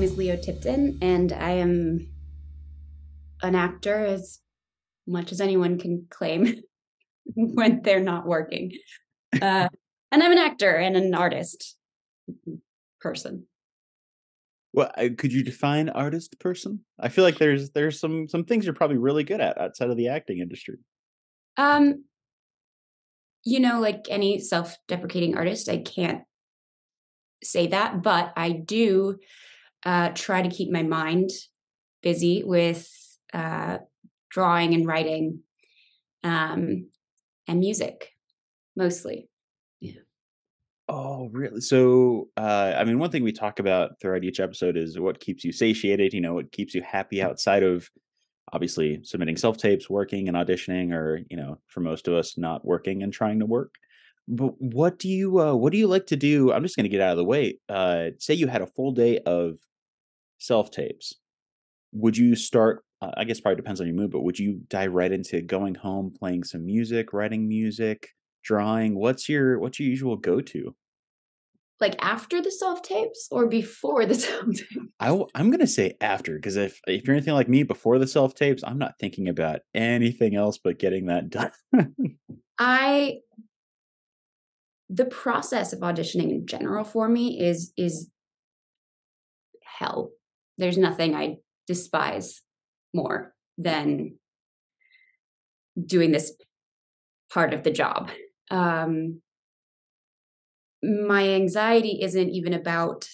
name is Lio Tipton, and I am an actor as much as anyone can claim when they're not working. And I'm an actor and an artist person. Well, could you define artist person? I feel like there's some things you're probably really good at outside of the acting industry. Um, like any self-deprecating artist, I can't say that, but I do try to keep my mind busy with drawing and writing and music mostly. Yeah. Oh, really? So, I mean, one thing we talk about throughout each episode is what keeps you satiated, what keeps you happy outside of obviously submitting self tapes, working and auditioning, or, for most of us, not working and trying to work. But what do you like to do? I'm just going to get out of the way. Say you had a full day of self tapes. Would you start, I guess probably depends on your mood, but would you dive right into going home, playing some music, writing music, drawing? What's your usual go-to? Like after the self tapes or before the self tapes? I'm gonna say after, because if you're anything like me, before the self tapes, I'm not thinking about anything else but getting that done. I The process of auditioning in general for me is hell. There's nothing I despise more than doing this part of the job. Um, my anxiety isn't even about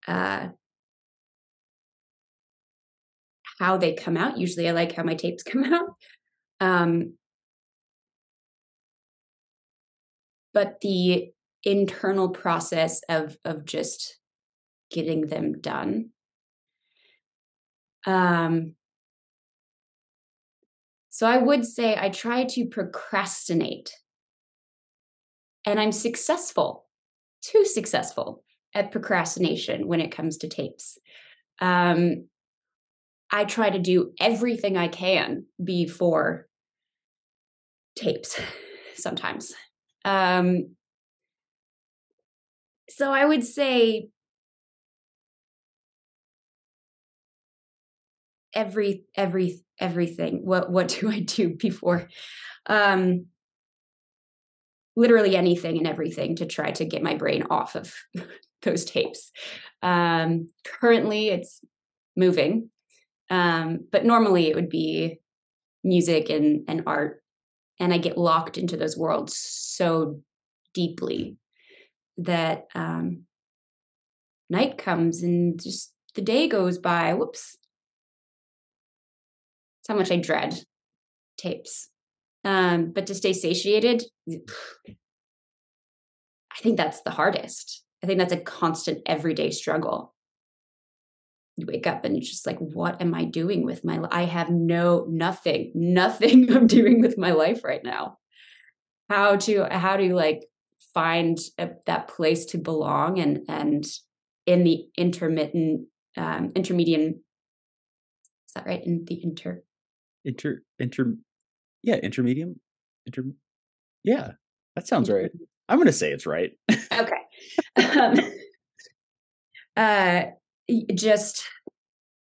uh, how they come out. Usually, I like how my tapes come out. Um, but the internal process of just getting them done. So I would say I try to procrastinate, and I'm too successful at procrastination when it comes to tapes. Um, I try to do everything I can before tapes sometimes. Um, so I would say everything. What do I do before? Um, literally anything and everything to try to get my brain off of those tapes. Currently, it's moving, but normally it would be music and art, and I get locked into those worlds so deeply that night comes and just the day goes by. Whoops. That's how much I dread tapes. But to stay satiated, I think that's the hardest. I think that's a constant everyday struggle. You wake up and you're just like, what am I doing with my life? I have nothing I'm doing with my life right now. How to like find that place to belong and in the intermediate, is that right? In the Inter yeah, intermedium, inter yeah, that sounds right. intermediate. I'm gonna say it's right. Okay. Um, uh, just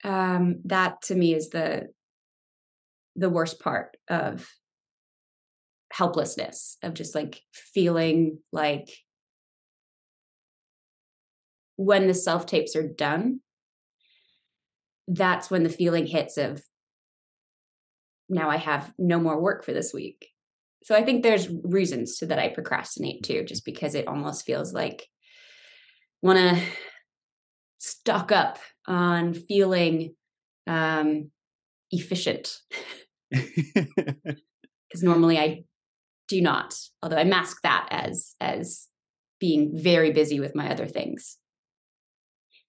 that to me is the worst part of helplessness, of just like feeling like when the self tapes are done, that's when the feeling hits of now I have no more work for this week. So I think there's reasons to that I procrastinate too, just because it almost feels like want to stock up on feeling efficient, because normally I do not, although I mask that as being very busy with my other things.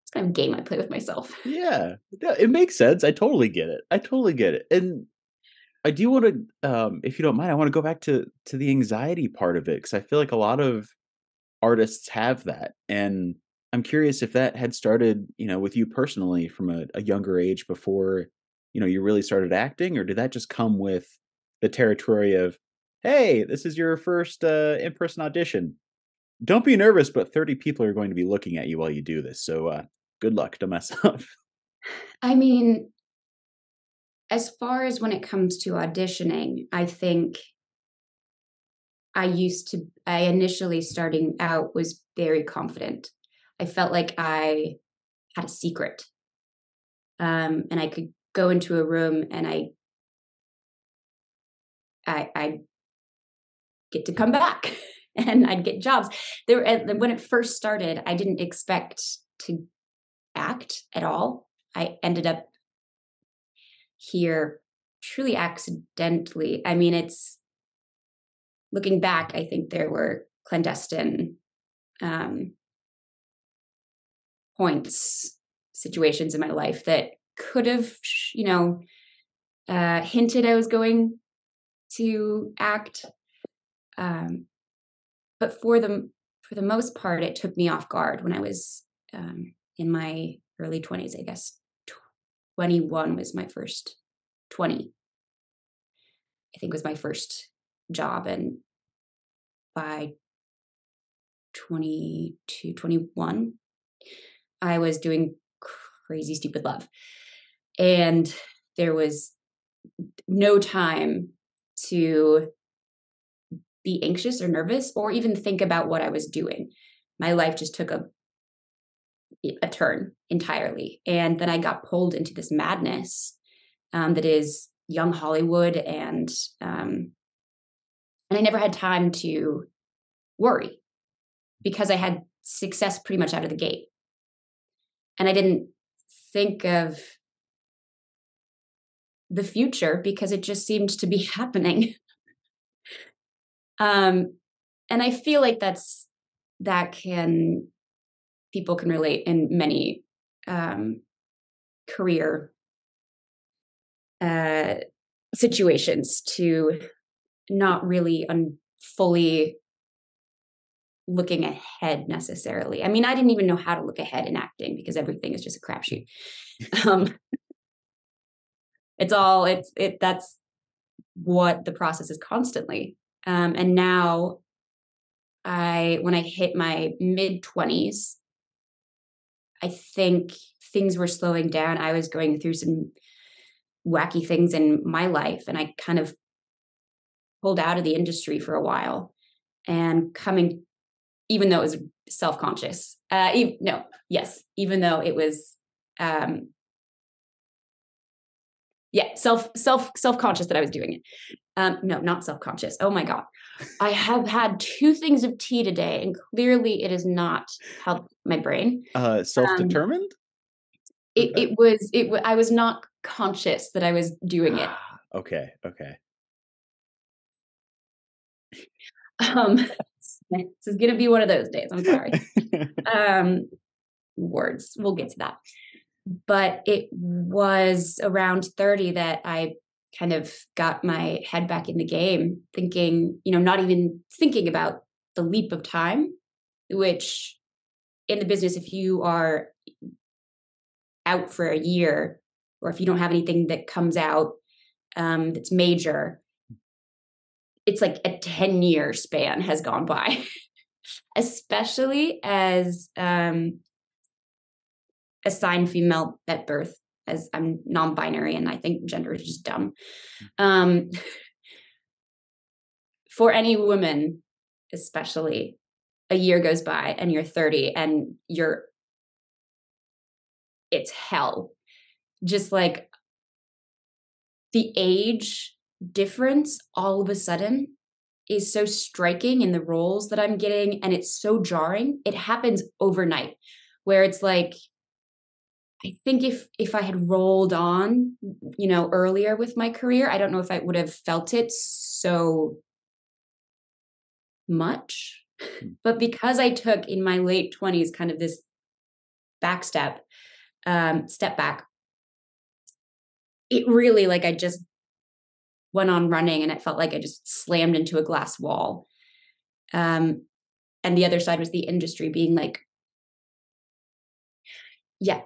It's kind of a game I play with myself. Yeah, yeah, it makes sense. I totally get it. I totally get it. And I do want to, if you don't mind, I want to go back to the anxiety part of it because I feel like a lot of artists have that, and I'm curious if that had started, with you personally from a younger age before, you really started acting, or did that just come with the territory of, hey, this is your first in-person audition. Don't be nervous, but 30 people are going to be looking at you while you do this. So good luck to mess up. I mean, as far as when it comes to auditioning, I think I initially starting out was very confident. I felt like I had a secret. And I could go into a room and I get to come back and I'd get jobs. When it first started, I didn't expect to act at all. I ended up here truly accidentally. I mean, it's looking back, I think there were clandestine points, situations in my life that could have, hinted I was going to act. But for the most part, it took me off guard when I was in my early 20s, I guess. 21 was my first 20, I think was my first job. And by 22, 21, I was doing Crazy Stupid Love. And there was no time to be anxious or nervous or even think about what I was doing. My life just took a turn entirely. And then I got pulled into this madness that is young Hollywood. And I never had time to worry because I had success pretty much out of the gate. And I didn't think of the future because it just seemed to be happening. And I feel like people can relate in many career situations to not really fully looking ahead necessarily. I mean, I didn't even know how to look ahead in acting because everything is just a crapshoot. That's what the process is constantly. And now when I hit my mid-20s, I think things were slowing down. I was going through some wacky things in my life, and I kind of pulled out of the industry for a while and even though it was self-conscious, even though it was, self-conscious that I was doing it. No, not self-conscious. Oh my God. I have had 2 things of tea today, and clearly it has not helped my brain. Self-determined? I was not conscious that I was doing it. Okay. This is going to be one of those days. I'm sorry. Words. We'll get to that. But it was around 30 that I kind of got my head back in the game, thinking, not even thinking about the leap of time, which in the business, if you are out for a year, or if you don't have anything that comes out that's major, it's like a 10-year span has gone by, especially as assigned female at birth, as I'm non-binary and I think gender is just dumb. For any woman, especially, a year goes by and you're 30 and it's hell. Just like the age difference all of a sudden is so striking in the roles that I'm getting, and it's so jarring. It happens overnight, where it's like, I think if I had rolled on, earlier with my career, I don't know if I would have felt it so much. But because I took in my late 20s kind of this step back, it really, like, I just went on running and it felt like I just slammed into a glass wall. And the other side was the industry being like, yeah,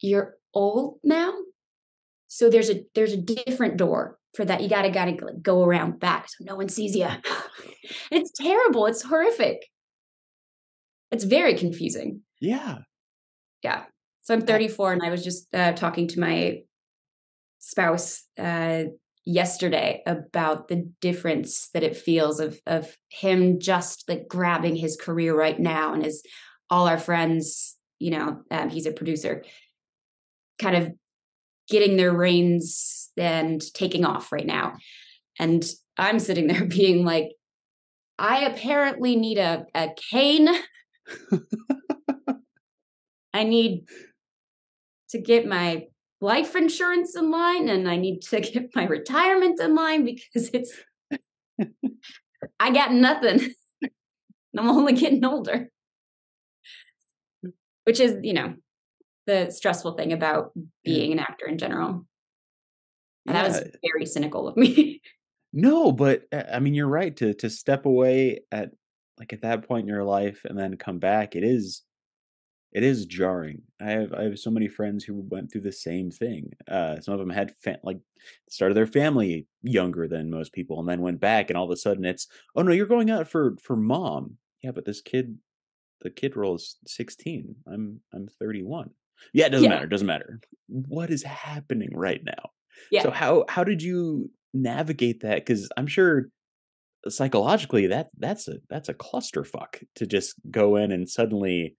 you're old now. So there's a different door for that. You gotta go around back so no one sees you. It's terrible. It's horrific. It's very confusing. Yeah. Yeah. So I'm 34, and I was just talking to my spouse yesterday about the difference that it feels of him just like grabbing his career right now, and his all our friends, he's a producer, kind of getting their reins and taking off right now. And I'm sitting there being like, I apparently need a cane. I need to get my life insurance in line, and I need to get my retirement in line, because I got nothing. I'm only getting older, which is, the stressful thing about Yeah. being an actor in general. And that was Yeah. very cynical of me. No, but I mean, you're right to step away at that point in your life and then come back. It is jarring. I have so many friends who went through the same thing. Some of them had started their family younger than most people, and then went back, and all of a sudden it's, oh no, you're going out for mom. Yeah, but the kid role is 16. I'm 31. Yeah, it doesn't Yeah. matter. Doesn't matter. What is happening right now? So Yeah. how did you navigate that? Because I'm sure psychologically that's a clusterfuck to just go in and suddenly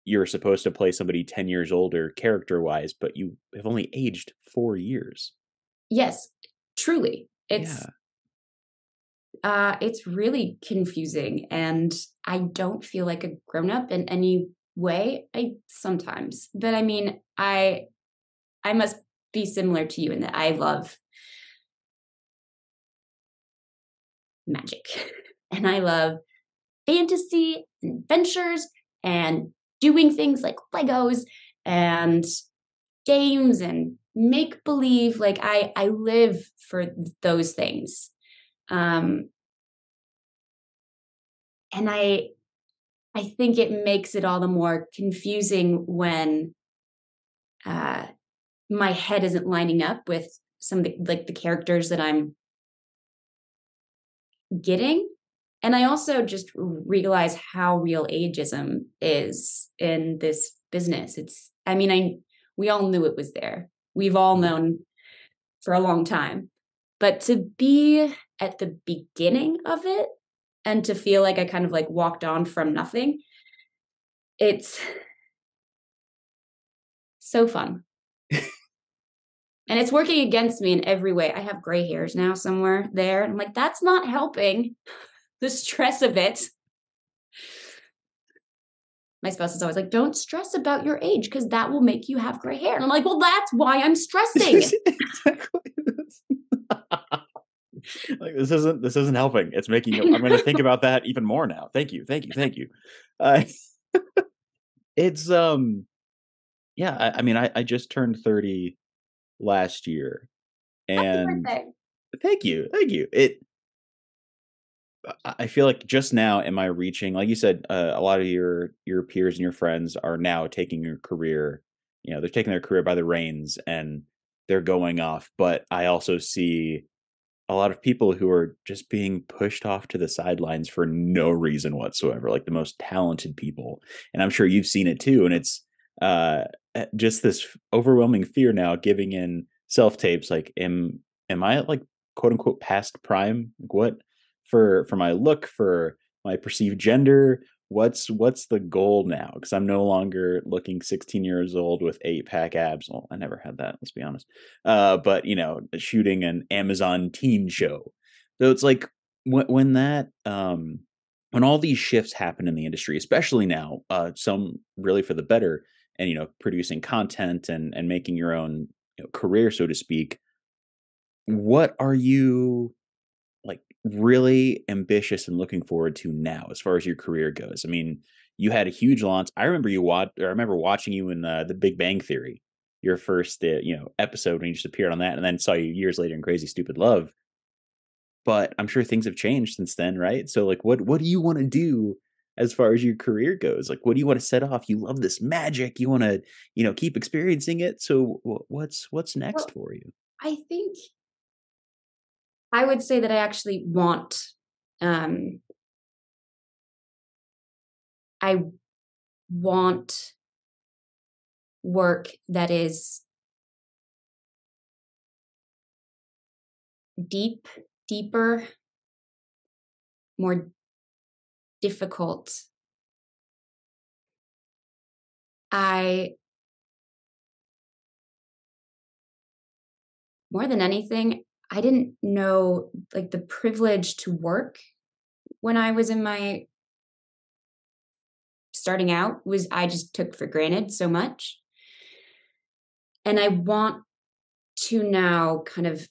you're supposed to play somebody 10 years older character-wise, but you have only aged 4 years. Yes. Truly. Yeah. It's really confusing, and I don't feel like a grown up in any way. I sometimes, but I mean, I must be similar to you in that I love magic and I love fantasy and adventures and doing things like Legos and games and make believe. Like I live for those things. Um, and I think it makes it all the more confusing when uh, my head isn't lining up with some of the characters that I'm getting. And I also just realize how real ageism is in this business. I mean, we all knew it was there. We've all Mhm. known for a long time. But to be at the beginning of it and to feel like I kind of like walked on from nothing, it's so fun. And it's working against me in every way. I have gray hairs now somewhere there. I'm like, that's not helping the stress of it. My spouse is always like, don't stress about your age because that will make you have gray hair. And I'm like, well, that's why I'm stressing. Exactly. Like, this isn't helping. It's making I'm gonna think about that even more now. Thank you, thank you, thank you. Uh, it's, yeah, I mean, I just turned 30 last year, Happy and birthday. thank you, thank you. I feel like just now am I reaching, like you said, a lot of your peers and your friends are now taking your career, they're taking their career by the reins and they're going off. But I also see a lot of people who are just being pushed off to the sidelines for no reason whatsoever, like the most talented people. And I'm sure you've seen it too. And it's uh, just this overwhelming fear now giving in self tapes. Like, am I like quote unquote past prime? Like what for my look, for my perceived gender? What's the goal now? Because I'm no longer looking 16 years old with 8-pack abs. Well, I never had that. Let's be honest, but shooting an Amazon teen show. So it's like when all these shifts happen in the industry, especially now, some really for the better, and producing content and making your own career, so to speak. What are you like really ambitious and looking forward to now as far as your career goes? I mean, you had a huge launch. I remember watching you in The Big Bang Theory, your first episode when you just appeared on that, and then saw you years later in Crazy Stupid Love. But I'm sure things have changed since then, right? So like, what do you want to do as far as your career goes? Like, what do you want to set off? You love this magic. You want to keep experiencing it. So what's next Well, for you? I think I would say that I actually um, I want work that is deeper, more difficult. I, more than anything, I didn't know like the privilege to work when I was in my starting out was I just took for granted so much. And I want to now kind of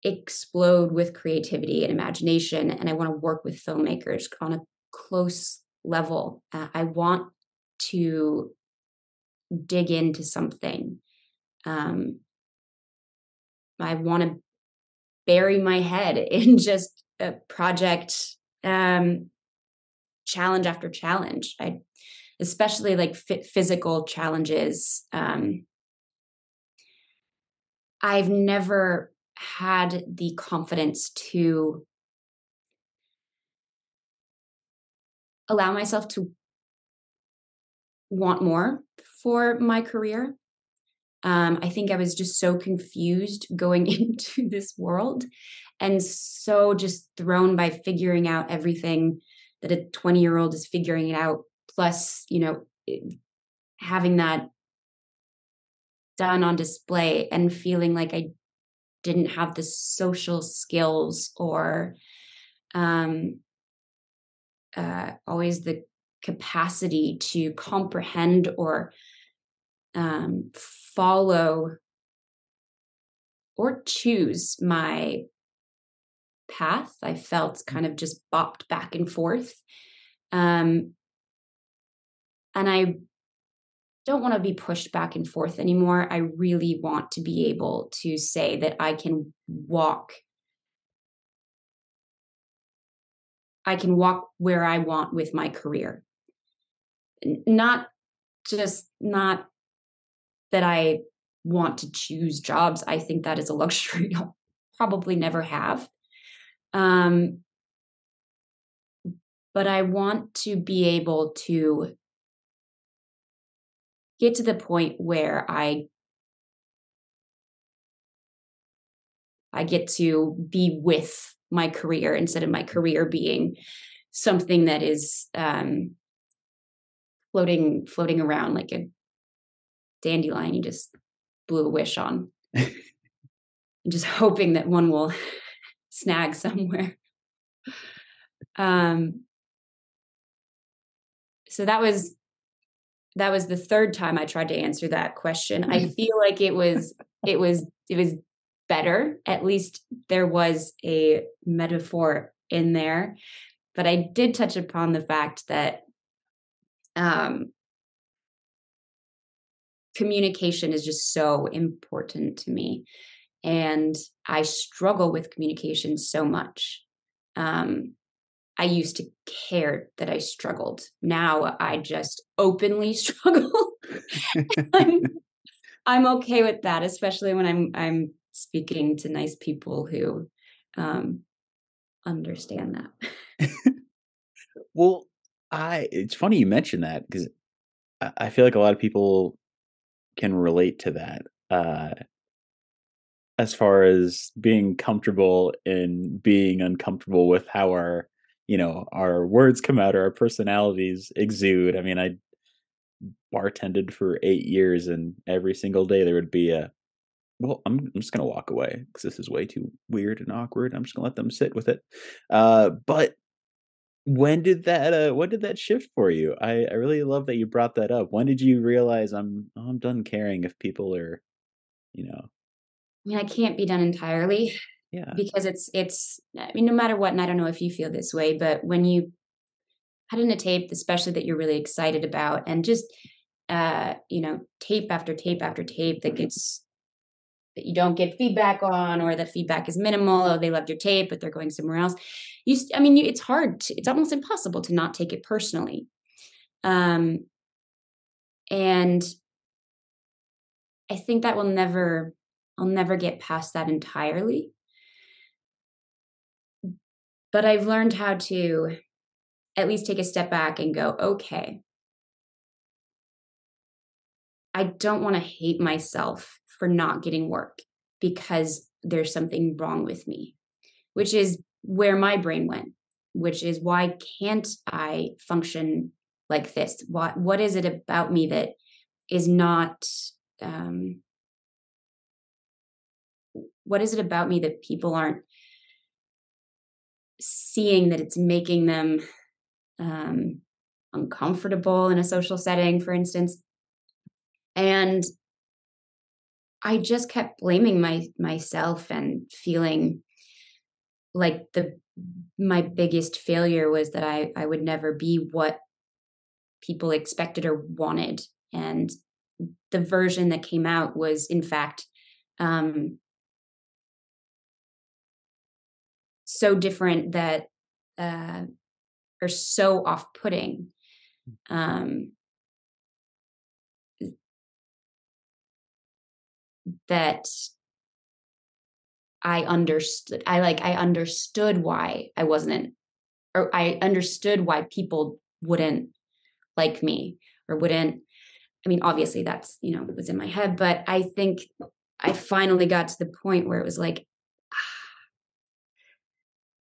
explode with creativity and imagination. And I want to work with filmmakers on a close level. I want to dig into something. Um, I want to bury my head in just a project, challenge after challenge. I especially like physical challenges. I've never had the confidence to allow myself to want more for my career. I think I was just so confused going into this world and so just thrown by figuring out everything that a 20-year-old is figuring it out. Plus, having that done on display and feeling like I didn't have the social skills or um, always the capacity to comprehend or follow or choose my path. I felt kind of just bopped back and forth. And I don't want to be pushed back and forth anymore. I really want to be able to say that I can walk where I want with my career. Not not that I want to choose jobs. I think that is a luxury I'll probably never have. Um, but I want to be able to get to the point where I get to be with my career instead of my career being something that is floating around like a dandelion you just blew a wish on, and just hoping that one will snag somewhere. Um, so that was the third time I tried to answer that question. I feel like it was better. At least there was a metaphor in there. But I did touch upon the fact that um, communication is just so important to me. And I struggle with communication so much. Um, I used to care that I struggled. Now I just openly struggle. I'm I'm okay with that, especially when I'm speaking to nice people who um, understand that. Well, it's funny you mentioned that because I feel like a lot of people can relate to that, as far as being comfortable and being uncomfortable with how our words come out or our personalities exude. I mean, I bartended for 8 years, and every single day there would be "Well, I'm just gonna walk away because this is way too weird and awkward. I'm just gonna let them sit with it." But when did that shift for you? I really love that you brought that up. When did you realize I'm done caring if people are, you know I mean, I can't be done entirely yeah. because it's. I mean, no matter what, and I don't know if you feel this way, but when you put in a tape, especially that you're really excited about, and just tape after tape after tape that you don't get feedback on, or the feedback is minimal. Oh, they loved your tape, but they're going somewhere else. It's hard. It's almost impossible to not take it personally. Um, and I think that I'll never get past that entirely. But I've learned how to at least take a step back and go, okay, I don't want to hate myself for not getting work because there's something wrong with me, which is where my brain went, which is why can't I function like this? What is it about me that is not um, what is it about me that people aren't seeing, that it's making them um, uncomfortable in a social setting, for instance? And I just kept blaming myself and feeling like my biggest failure was that I would never be what people expected or wanted. And the version that came out was, in fact, um, so different that, uh, or so off-putting, um, that I understood why I wasn't, or I understood why people wouldn't like me or wouldn't. I mean, obviously that's, it was in my head, but I think I finally got to the point where it was like,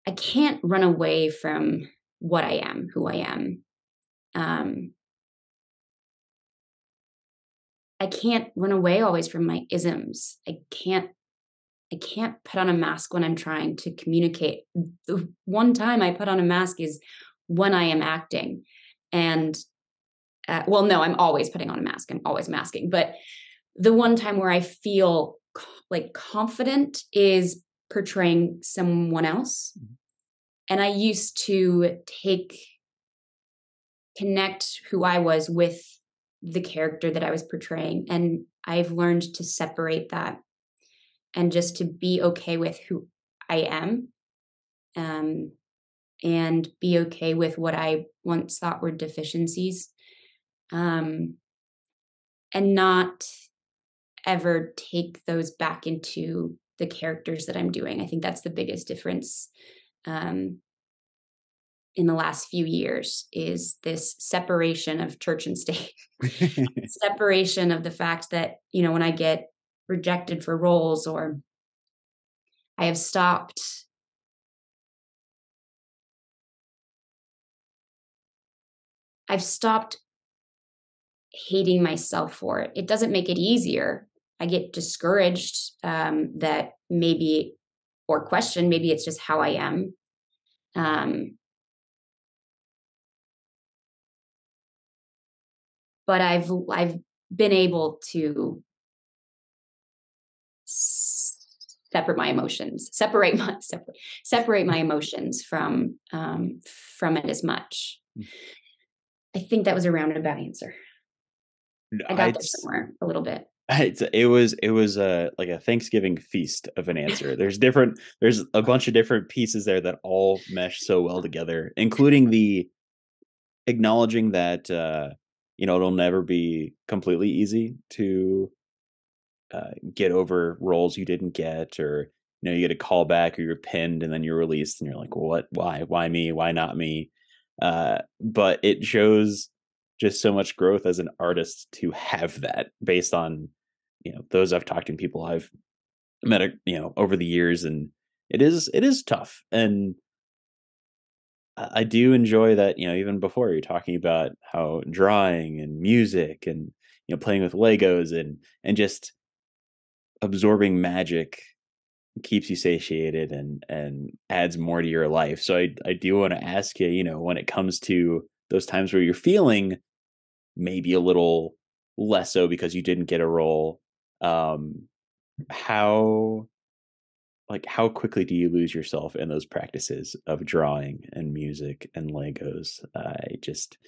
I can't run away from what I am, who I am. Um, I can't run away always from my isms. I can't put on a mask when I'm trying to communicate. The one time I put on a mask is when I am acting. And well, no, I'm always putting on a mask. I'm always masking. But the one time where I feel like confident is portraying someone else. And I used to connect who I was with the character that I was portraying. And I've learned to separate that and just to be okay with who I am, um, and be okay with what I once thought were deficiencies, um, and not ever take those back into the characters that I'm doing. I think that's the biggest difference, um, in the last few years, is this separation of church and state, separation of the fact that, when I get rejected for roles, or I have stopped I've stopped hating myself for it. It doesn't make it easier. I get discouraged, that maybe, or question, maybe it's just how I am. Um, but I've been able to separate my emotions from it as much. I think that was a roundabout answer. No, I got there somewhere a little bit. it was a like a Thanksgiving feast of an answer. There's a bunch of different pieces there that all mesh so well together, including the acknowledging that it'll never be completely easy to get over roles you didn't get, or you get a call back, or you're pinned and then you're released and you're like, well, what, why me, why not me? But it shows just so much growth as an artist to have that, based on those I've talked to, people I've met over the years. And it is tough. And I do enjoy that, even before you're talking about how drawing and music and playing with Legos and just absorbing magic keeps you satiated and adds more to your life. So I do want to ask you, when it comes to those times where you're feeling maybe a little less so because you didn't get a role, um, how how quickly do you lose yourself in those practices of drawing and music and Legos? I just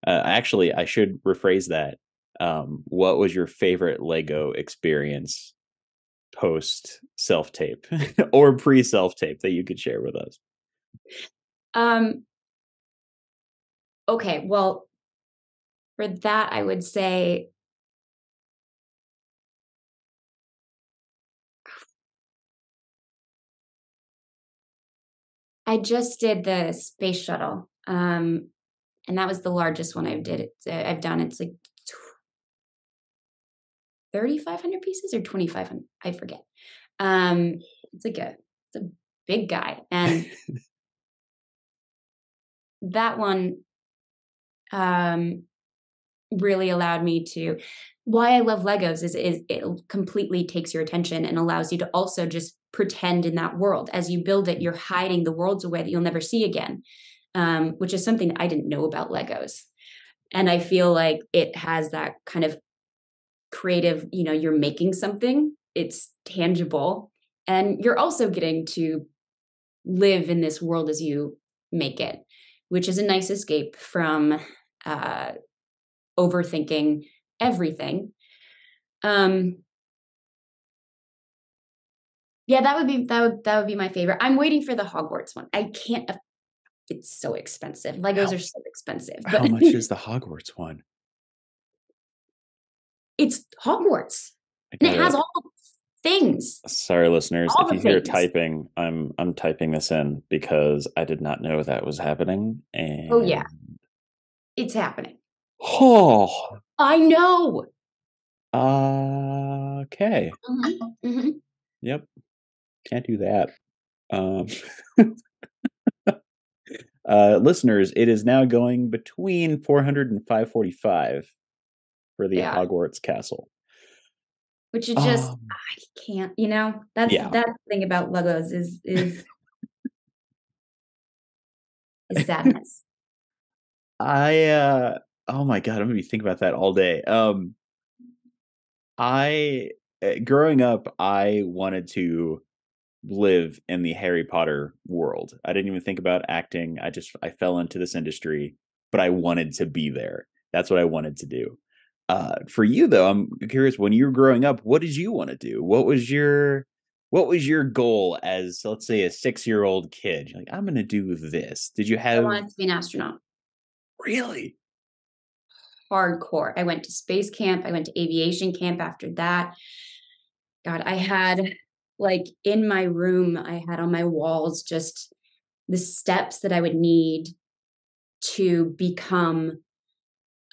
actually, I should rephrase that. What was your favorite Lego experience post self tape or pre self tape that you could share with us? Um, okay, well, for that, I would say I just did the space shuttle, and that was the largest one I've done. It's like 3,500 pieces or 2,500. I forget. It's a big guy. And that one really allowed me to, why I love Legos is it completely takes your attention and allows you to also just pretend in that world. As you build it, you're hiding the worlds away that you'll never see again, which is something I didn't know about Legos. And I feel like it has that kind of creative, you're making something, it's tangible, and you're also getting to live in this world as you make it, which is a nice escape from overthinking everything. Yeah, that would be my favorite. I'm waiting for the Hogwarts one. I can't. It's so expensive. Legos How are so expensive, how but much is the Hogwarts one? it's Hogwarts, I and it has gotta all the things, Sorry, listeners, all if the you hear things. typing, I'm typing this in because I did not know that was happening. Oh yeah, And it's happening. oh, I know. okay, Mhm. yep, can't do that. Um, listeners, it is now going between 400 and 545 for the Yeah, Hogwarts castle. which is just Um, I can't. That's yeah, the thing about Legos is sadness. I oh my god, I'm gonna be thinking about that all day. I growing up, I wanted to live in the Harry Potter world. I didn't even think about acting. I fell into this industry, but I wanted to be there. That's what I wanted to do. For you though, I'm curious, when you were growing up, what did you want to do? What was your goal as, let's say, a 6-year-old kid? You're like, I'm gonna do this. Did you I have wanted to be an astronaut. really? Hardcore. I went to space camp. I went to aviation camp after that. God, I had like in my room, I had on my walls just the steps that I would need to become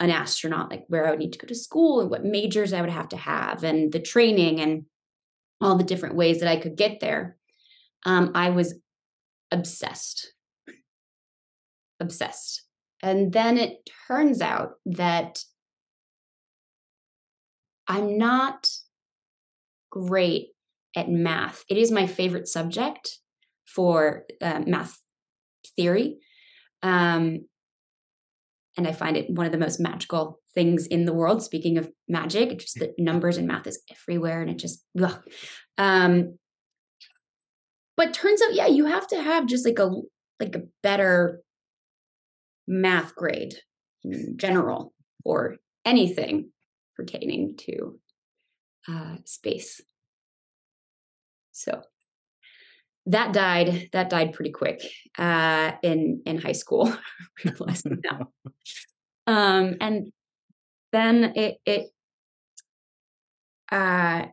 an astronaut, like where I would need to go to school and what majors I would have and the training and all the different ways that I could get there. I was obsessed, obsessed. And then it turns out that I'm not great at math. It is my favorite subject for math theory. Um, and I find it one of the most magical things in the world. Speaking of magic, just the numbers and math is everywhere, and it just, ugh. Um, but turns out, yeah, you have to have just like a better math grade in general or anything pertaining to space. So that died pretty quick in high school. Realizing that. And then uh,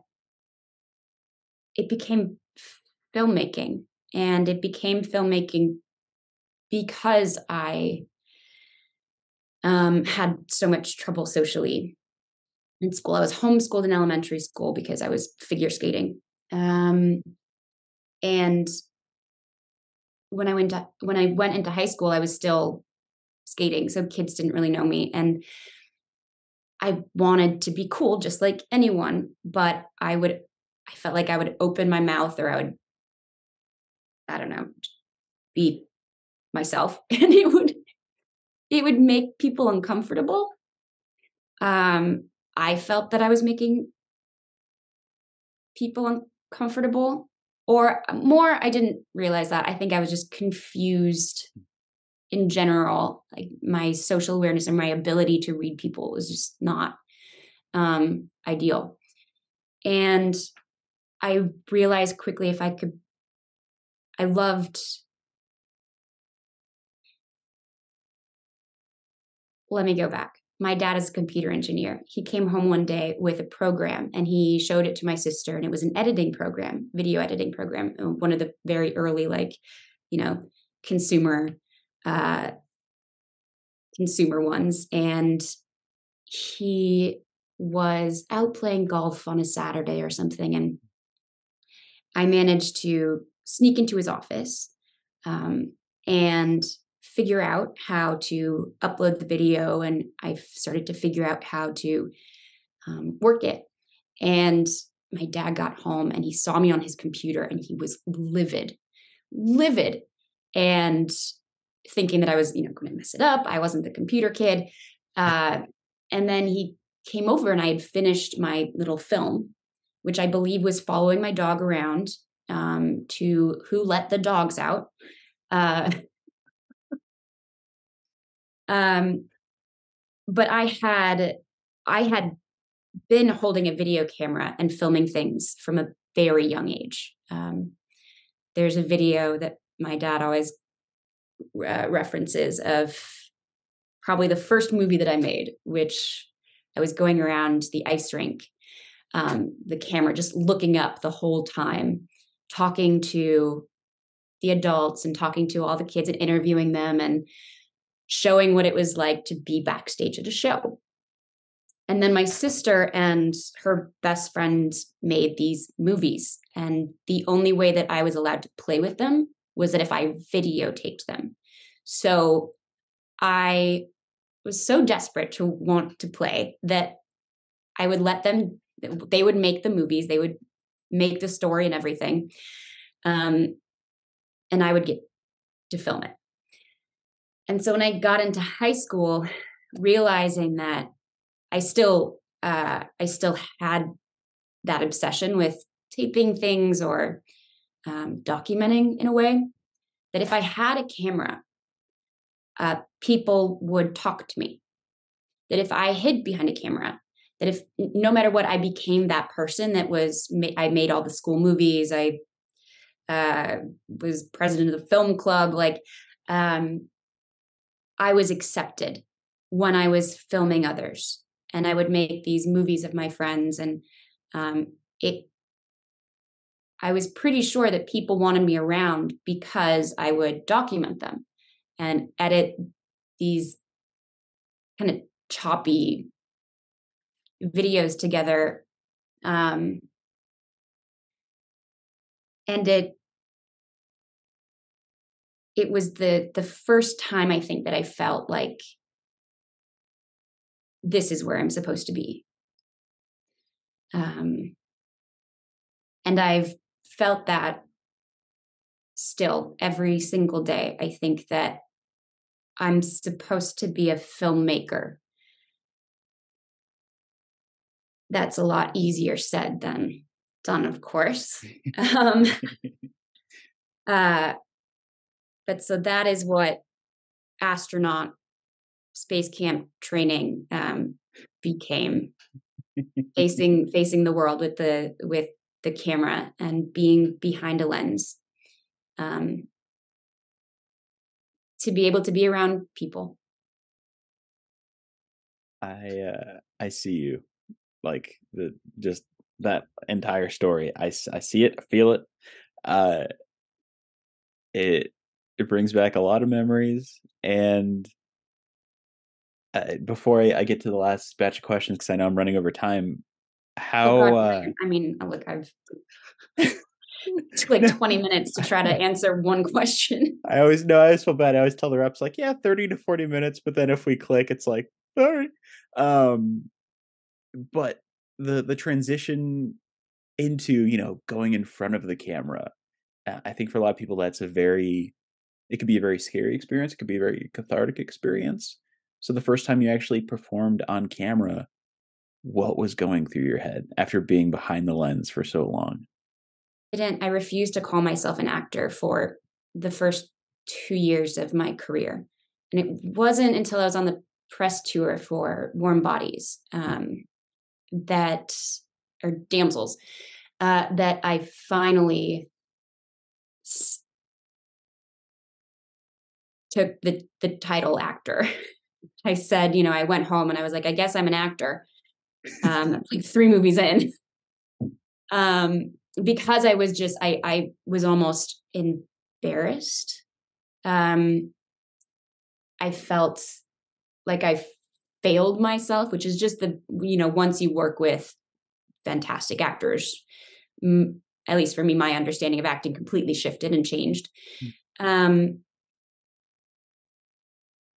it became filmmaking, and it became filmmaking because I had so much trouble socially in school. I was homeschooled in elementary school because I was figure skating, and when I went into high school, I was still skating, so kids didn't really know me, and I wanted to be cool just like anyone, but I felt like I would open my mouth, or I don't know, be myself, and it would make people uncomfortable. I felt that I was making people uncomfortable, or more, I didn't realize that. I think I was just confused in general. Like my social awareness and my ability to read people was just not ideal. And I realized quickly if I could, I loved, let me go back. My dad is a computer engineer. He came home one day with a program and he showed it to my sister, and it was an editing program, video editing program, one of the very early, like, consumer uh consumer ones. And he was out playing golf on a Saturday or something, and I managed to sneak into his office and figure out how to upload the video, and I started to figure out how to work it. And my dad got home and he saw me on his computer and he was livid, and thinking that I was, going to mess it up. I wasn't the computer kid. And then he came over and I had finished my little film, which I believe was following my dog around to Who Let the Dogs Out. But I had been holding a video camera and filming things from a very young age. There's a video that my dad always references of probably the first movie that I made, which I was going around the ice rink, the camera just looking up the whole time, talking to the adults and talking to all the kids and interviewing them and showing what it was like to be backstage at a show. And then my sister and her best friend made these movies. And the only way that I was allowed to play with them was that if I videotaped them. So I was so desperate to want to play that I would let them, they would make the movies, they would make the story and everything. And I would get to film it. And so when I got into high school, realizing that I still had that obsession with taping things or documenting in a way, that if I had a camera, people would talk to me. That if I hid behind a camera, that if no matter what, I became that person that was, I made all the school movies. I was president of the film club. Like, I was accepted when I was filming others, and I would make these movies of my friends. And I was pretty sure that people wanted me around because I would document them and edit these kind of choppy videos together. And it was the first time I think that I felt like this is where I'm supposed to be. And I've felt that still every single day. I think that I'm supposed to be a filmmaker. That's a lot easier said than done, of course. But so that is what Astronaut space camp training became. facing the world with the camera and being behind a lens, to be able to be around people. I see you, like just that entire story. I see it, I feel it. It brings back a lot of memories. And before I get to the last batch of questions, because I know I'm running over time, how? I mean, look, I've took like 20 minutes to try to answer one question. I always feel bad. I always tell the reps, like, yeah, 30 to 40 minutes, but then if we click, it's like, all right. But the transition into, going in front of the camera, I think for a lot of people it could be a very scary experience. It could be a very cathartic experience. So the first time you actually performed on camera, what was going through your head after being behind the lens for so long? I refused to call myself an actor for the first 2 years of my career. And it wasn't until I was on the press tour for Warm Bodies, that I finally took the title actor. I said, I went home and I was like, I guess I'm an actor. Like 3 movies in. Because I was almost embarrassed. I felt like I failed myself, which is just once you work with fantastic actors, at least for me, my understanding of acting completely shifted and changed. And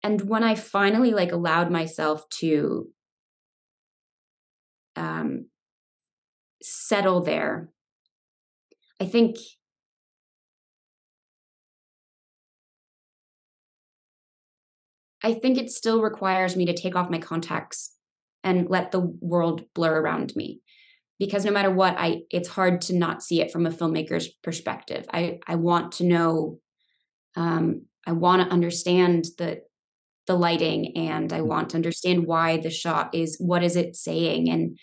when I finally like allowed myself to settle there, I think it still requires me to take off my contacts and let the world blur around me. Because no matter what, it's hard to not see it from a filmmaker's perspective. I want to know, I want to understand the lighting, and I want to understand why the shot is, what is it saying, and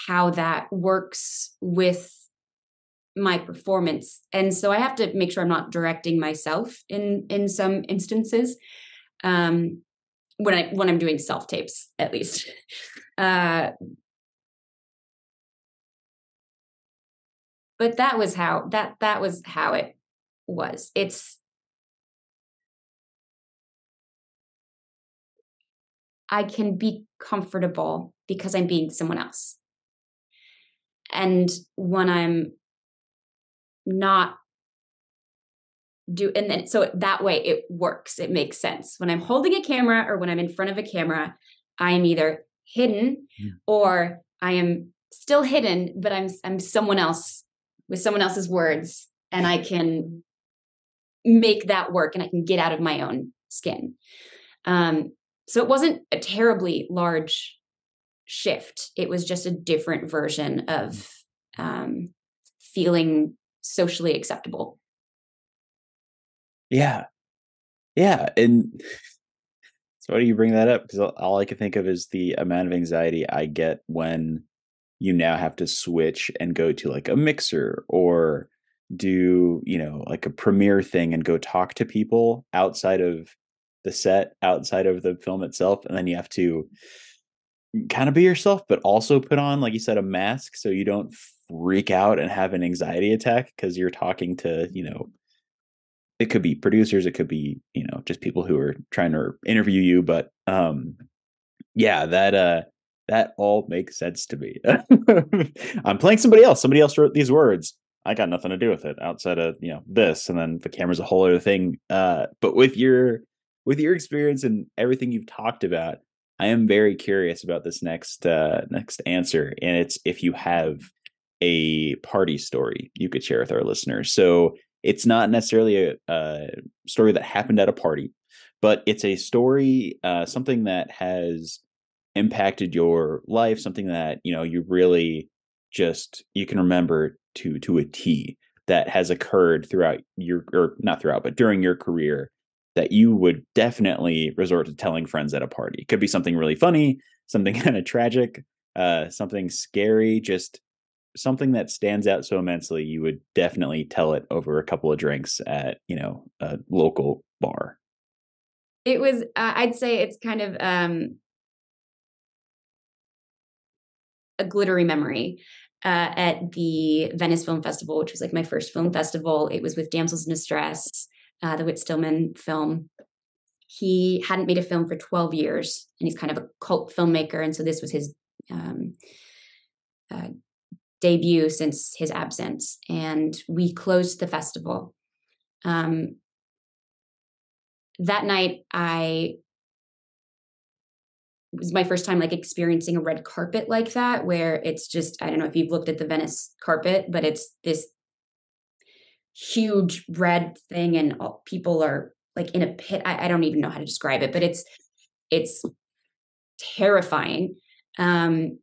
how that works with my performance. And so I have to make sure I'm not directing myself in some instances. When I'm doing self tapes, at least. But that was how it was. I can be comfortable because I'm being someone else. And when I'm not and then so that way it works. It makes sense. When I'm holding a camera or when I'm in front of a camera, I am either hidden or I am still hidden, but I'm someone else with someone else's words, and I can make that work and I can get out of my own skin. So it wasn't a terribly large shift. It was just a different version of feeling socially acceptable. Yeah. Yeah. And so why do you bring that up? Because all I can think of is the amount of anxiety I get when you now have to switch and go to like a mixer or do, like a premiere thing and go talk to people outside of the set, outside of the film itself. And then you have to kind of be yourself, but also put on, like you said, a mask so you don't freak out and have an anxiety attack because you're talking to, it could be producers, it could be, just people who are trying to interview you. But yeah, that all makes sense to me. I'm playing somebody else. Somebody else wrote these words. I got nothing to do with it outside of, this, and then the camera's a whole other thing. But with your experience and everything you've talked about, I am very curious about this next answer. And it's if you have a party story you could share with our listeners. So it's not necessarily a story that happened at a party, but it's a story, something that has impacted your life, something that you really just you can remember to a T, that has occurred throughout or not throughout, but during your career, that you would definitely resort to telling friends at a party. It could be something really funny, something kind of tragic, something scary, just something that stands out so immensely you would definitely tell it over a couple of drinks at a local bar. It was I'd say it's kind of a glittery memory at the Venice Film Festival, which was like my first film festival. It was with Damsels in Distress, the Whit Stillman film. He hadn't made a film for 12 years, and he's kind of a cult filmmaker. And so this was his debut since his absence. And we closed the festival. That night, it was my first time like experiencing a red carpet like that, where it's just, I don't know if you've looked at the Venice carpet, but it's this huge red thing, and all, people are like in a pit. I don't even know how to describe it, but it's terrifying and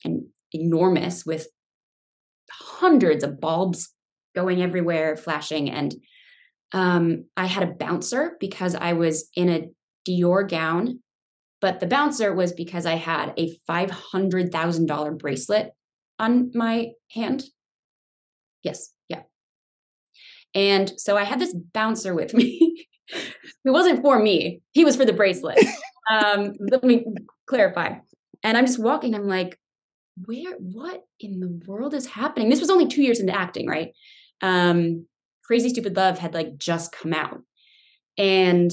enormous, with hundreds of bulbs going everywhere, flashing. And I had a bouncer because I was in a Dior gown, but the bouncer was because I had a $500,000 bracelet on my hand. Yes. Yeah. And so I had this bouncer with me. It wasn't for me. He was for the bracelet. Let me clarify. And I'm just walking. I'm like, what in the world is happening? This was only 2 years into acting, right? Crazy Stupid Love had like just come out, and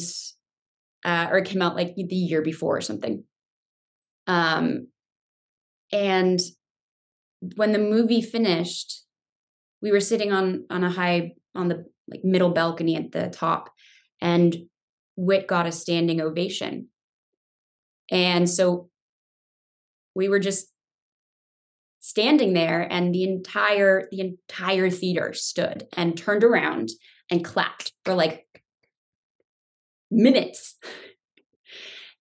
or it came out like the year before or something. And when the movie finished, we were sitting on the like middle balcony at the top, and Whit got a standing ovation. And so we were just standing there, and the entire theater stood and turned around and clapped for like minutes.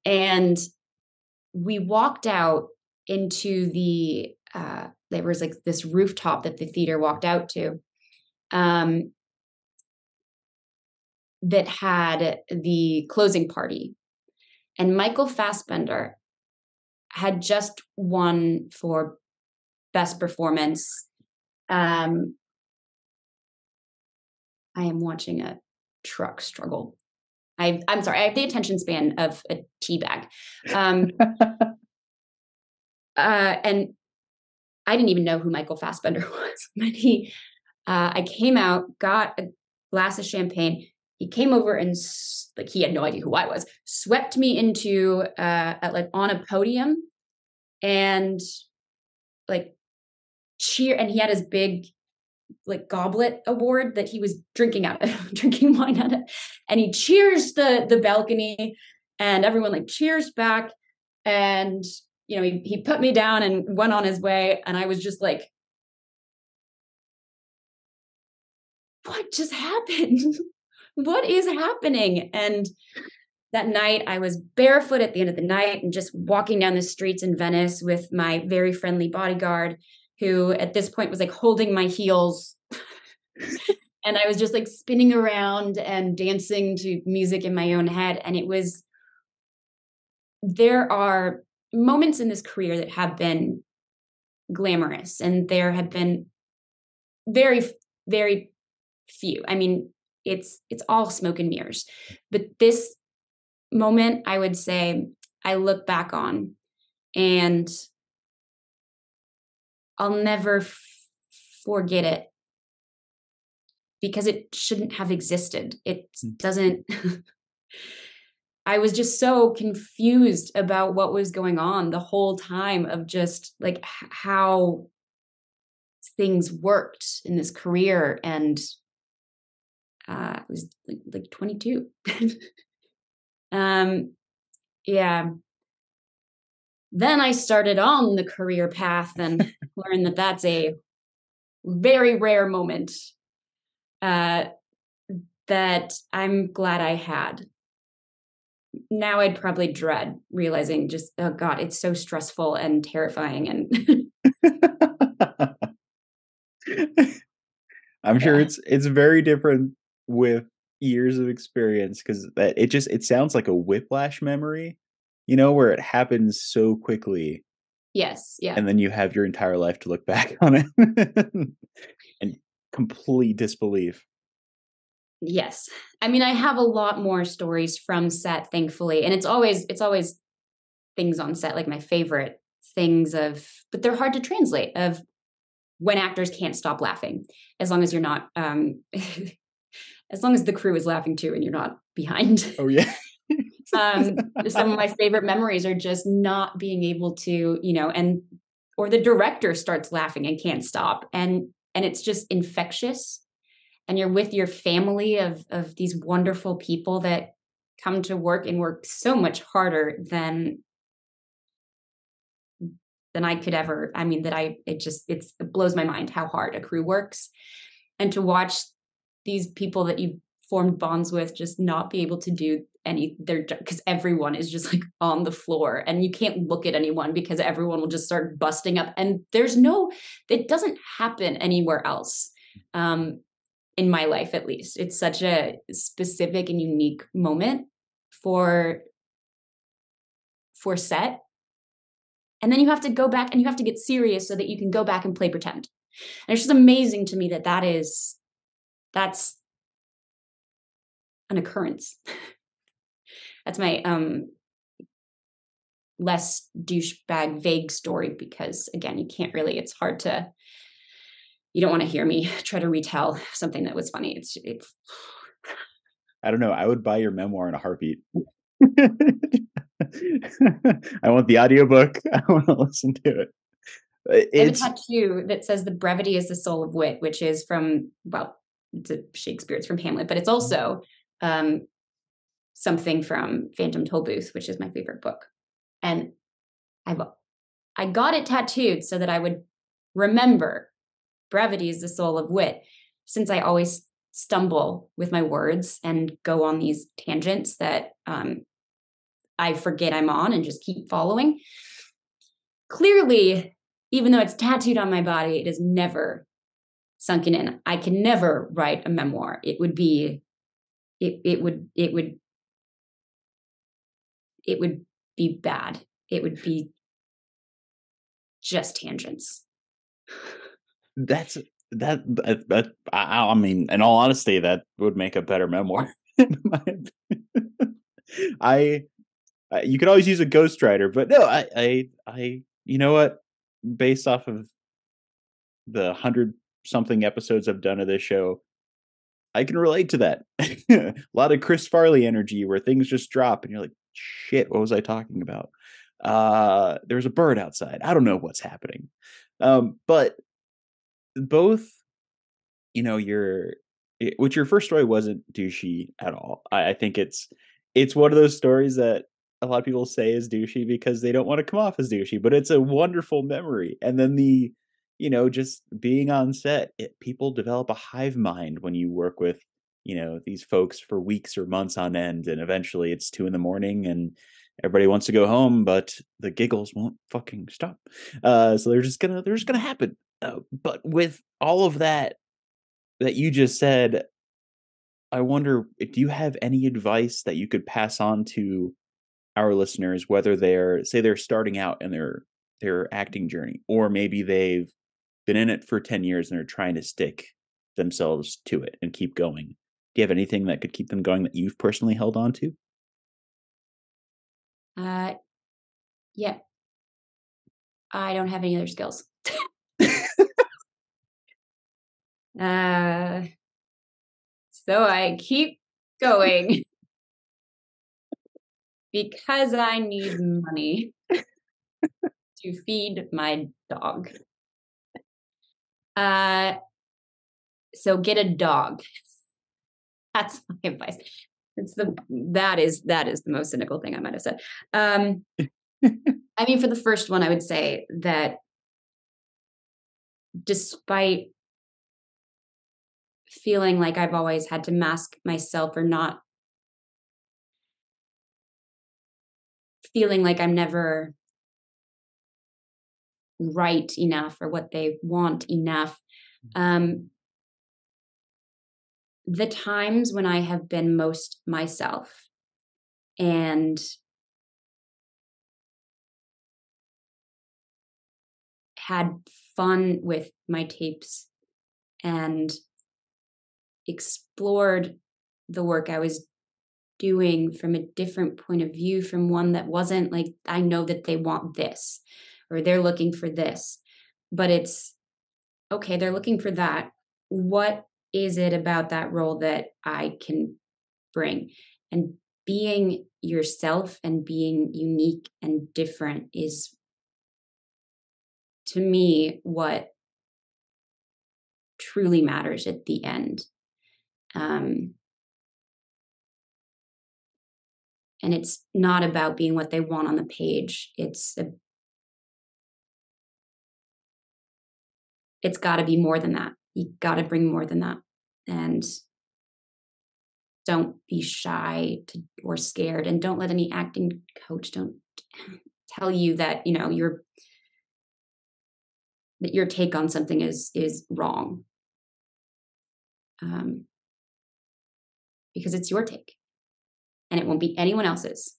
And we walked out into the there was like this rooftop that the theater walked out to, that had the closing party, and Michael Fassbender had just won for best performance. I am watching a truck struggle. I'm sorry, I have the attention span of a tea bag. And I didn't even know who Michael Fassbender was. But I came out, got a glass of champagne. He came over and like he had no idea who I was, swept me into like on a podium and like cheer. And he had his big like goblet award that he was drinking wine out of. And he cheers the balcony, and everyone like cheers back. And, you know, he put me down and went on his way. And I was just like, what just happened? What is happening? And that night I was barefoot at the end of the night and just walking down the streets in Venice with my very friendly bodyguard, who at this point was like holding my heels. And I was just like spinning around and dancing to music in my own head. And there are moments in this career that have been glamorous, and there have been very, very few. I mean, it's all smoke and mirrors. But this moment, I would say, I look back on, and I'll never forget it, because it shouldn't have existed. It doesn't. I was just so confused about what was going on the whole time, of just like how things worked in this career. And I was like 22. Yeah. Then I started on the career path and learned that that's a very rare moment that I'm glad I had. Now I'd probably dread realizing just, oh God, it's so stressful and terrifying. And I'm sure yeah. it's very different with years of experience, because it sounds like a whiplash memory, you know, where it happens so quickly, Yes. Yeah. and then you have your entire life to look back on it and complete disbelief. Yes. I mean, I have a lot more stories from set, thankfully. And it's always things on set, like my favorite things but they're hard to translate, of when actors can't stop laughing, as long as you're not, as long as the crew is laughing too and you're not behind. Oh yeah. Some of my favorite memories are just not being able to, you know, or the director starts laughing and can't stop. And it's just infectious. And you're with your family of these wonderful people that come to work and work so much harder than I could ever. I mean, it blows my mind how hard a crew works. And to watch these people that you formed bonds with just not be able to do because everyone is just like on the floor, and you can't look at anyone because everyone will just start busting up. And it doesn't happen anywhere else. In my life, at least. It's such a specific and unique moment for set. And then you have to go back and you have to get serious so that you can go back and play pretend. And it's just amazing to me that's an occurrence. That's my less douchebag vague story, because again, it's hard to, you don't want to hear me try to retell something that was funny. It's I don't know. I would buy your memoir in a heartbeat. I want the audiobook. I want to listen to it. I have a It's tattoo that says the brevity is the soul of wit, which is from, well, it's a Shakespeare, it's from Hamlet, but it's also something from Phantom Tollbooth, which is my favorite book. And I got it tattooed so that I would remember brevity is the soul of wit, since I always stumble with my words and go on these tangents that I forget I'm on and just keep following. Clearly, even though it's tattooed on my body, it is never sunken in. I can never write a memoir. It would be it would be bad. It would be just tangents. that's I mean, in all honesty, that would make a better memoir. In my opinion. I you could always use a ghostwriter, but no, you know what? Based off of the 100 something episodes I've done of this show, I can relate to that. A lot of Chris Farley energy where things just drop and you're like, shit, what was I talking about? There's a bird outside. I don't know what's happening. But both, you know, which your first story wasn't douchey at all. I think it's one of those stories that a lot of people say is douchey because they don't want to come off as douchey, but it's a wonderful memory. And then just being on set, people develop a hive mind when you work with, these folks for weeks or months on end, and eventually it's 2 a.m. and everybody wants to go home, but the giggles won't fucking stop. So they're just gonna happen. But with all of that you just said, I wonder, do you have any advice that you could pass on to our listeners, whether they're starting out in their acting journey, or maybe they've been in it for 10 years and they're trying to stick themselves to it and keep going? Do you have anything that could keep them going that you've personally held on to? Yeah, I don't have any other skills. So I keep going because I need money to feed my dog. So get a dog. That's my advice. That is the most cynical thing I might have said. I mean, for the first one, I would say that despite feeling like I've always had to mask myself or not feeling like I'm never right enough or what they want enough, the times when I have been most myself and had fun with my tapes and explored the work I was doing from a different point of view, from one that wasn't like, I know that they want this or they're looking for this, but it's okay, they're looking for that. What is it about that role that I can bring? And being yourself and being unique and different is, to me, what truly matters at the end. And it's not about being what they want on the page. It's got to be more than that. You got to bring more than that. And don't be shy or scared. And don't let any acting coach don't tell you that, your take on something is wrong. Because it's your take and it won't be anyone else's.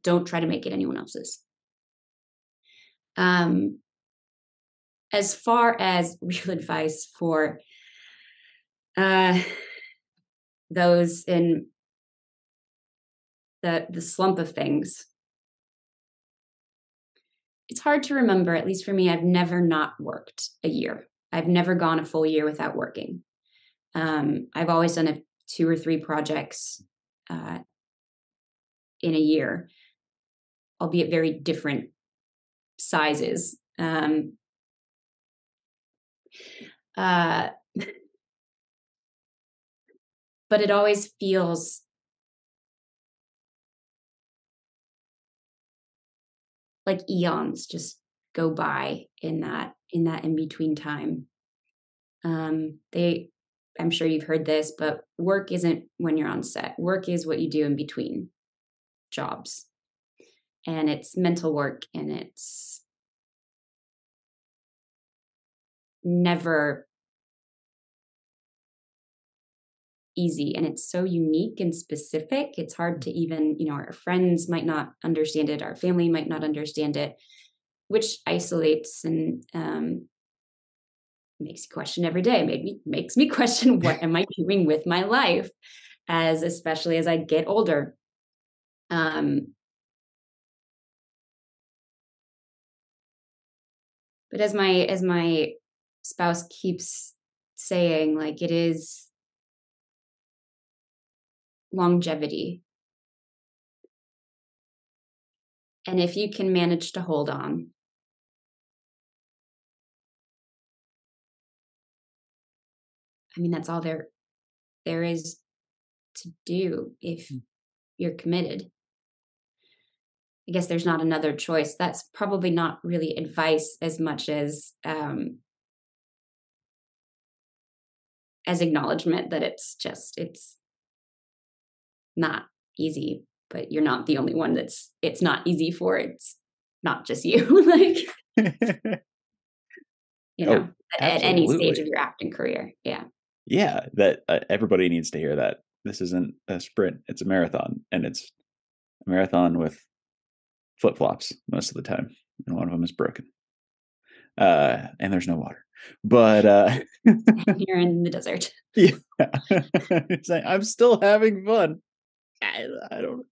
Don't try to make it anyone else's. As far as real advice for those in the slump of things, it's hard to remember. At least for me, I've never not worked a year. I've never gone a full year without working. I've always done 2 or 3 projects in a year. albeit very different sizes. But it always feels like eons just go by in that in between time. I'm sure you've heard this, but work isn't when you're on set. Work is what you do in between jobs. And it's mental work, and it's never easy, and it's so unique and specific. It's hard to even, our friends might not understand it, our family might not understand it, which isolates and makes you question every day. Maybe makes me question, what am I doing with my life, especially as I get older. But as my spouse keeps saying, like, it is longevity. And if you can manage to hold on, I mean, that's all there is to do if you're committed. I guess there's not another choice. That's probably not really advice as much as acknowledgement that it's not easy, but you're not the only one it's not easy for. It's not just you. Like, Oh, at any stage absolutely. of your acting career. Yeah. Yeah, that everybody needs to hear that. This isn't a sprint, it's a marathon, and it's a marathon with flip-flops most of the time, and one of them is broken. And there's no water. But You're in the desert. yeah. It's like, I'm still having fun. I don't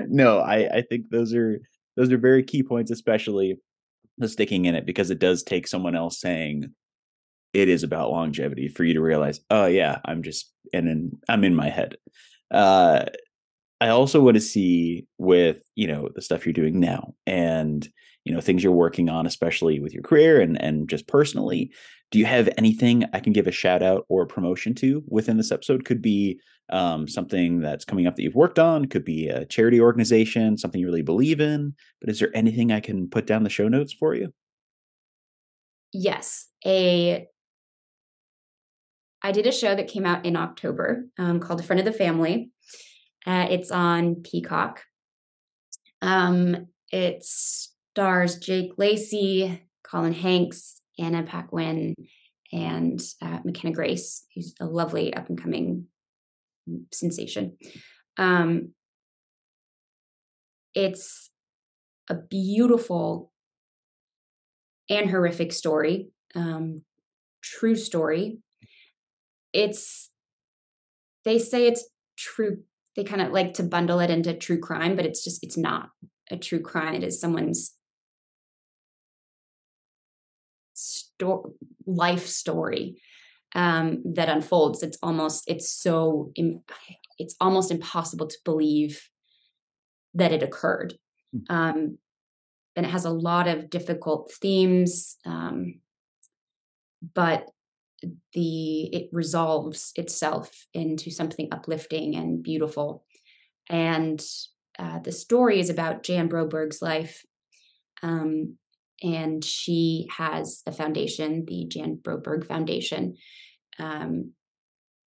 no, I think those are very key points, especially the sticking in it, because it does take someone else saying it is about longevity for you to realize, oh yeah, I'm in my head. Uh I also want to see with, the stuff you're doing now and, things you're working on, especially with your career and just personally. Do you have anything I can give a shout out or a promotion to within this episode? Could be something that's coming up that you've worked on, could be a charity organization, something you really believe in. But is there anything I can put down the show notes for you? Yes. I did a show that came out in October called A Friend of the Family. It's on Peacock. It stars Jake Lacey, Colin Hanks, Anna Paquin, and McKenna Grace, who's a lovely up-and-coming sensation. It's a beautiful and horrific story, true story. They say it's true. They kind of like to bundle it into true crime, but it's not a true crime. It is someone's life story that unfolds. It's almost impossible to believe that it occurred. And it has a lot of difficult themes, but it resolves itself into something uplifting and beautiful. And the story is about Jan Broberg's life. And she has a foundation, the Jan Broberg Foundation,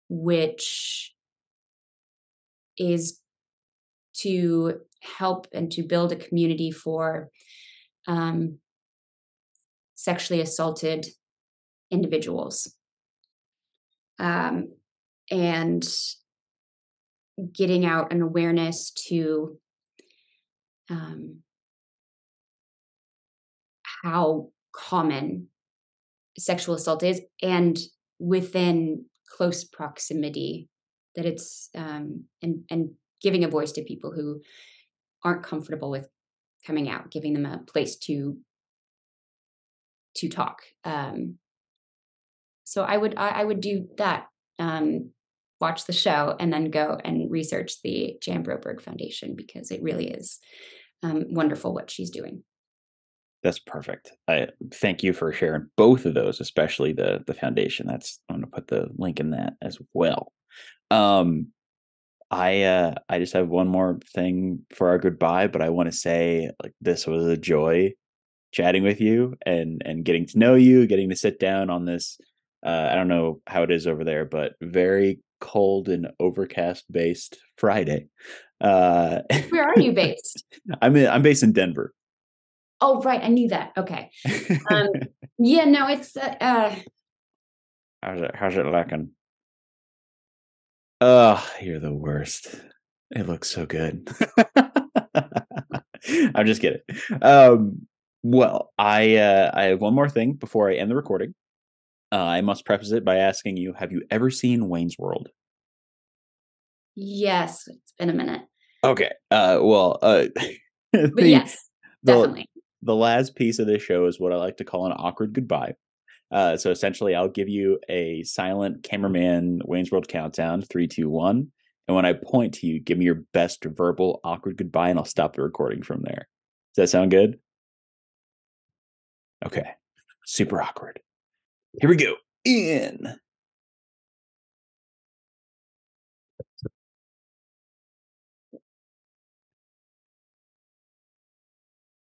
which is to help and to build a community for sexually assaulted individuals. And getting out an awareness to how common sexual assault is, and within close proximity, that it's and giving a voice to people who aren't comfortable with coming out, giving them a place to talk. So I would do that. watch the show and then go and research the Jan Broberg Foundation, because it really is wonderful what she's doing. That's perfect. I thank you for sharing both of those, especially the foundation. I'm gonna put the link in that as well. Um, I just have one more thing for our goodbye, but I want to say, like, this was a joy chatting with you and getting to know you, getting to sit down on this. I don't know how it is over there, but very cold and overcast based Friday. Uh, Where are you based? I'm based in Denver. Oh, right. I knew that. Okay. Yeah, no, it's How's it looking? Oh, you're the worst. It looks so good. I'm just kidding. Well, I have one more thing before I end the recording. I must preface it by asking you: have you ever seen Wayne's World? yes, it's been a minute. Okay. But the yes, the definitely. the last piece of this show is what I like to call an awkward goodbye. So essentially, I'll give you a silent cameraman Wayne's World countdown, 3, 2, 1. And when I point to you, give me your best verbal awkward goodbye, and I'll stop the recording from there. Does that sound good? Okay. Super awkward. Here we go. In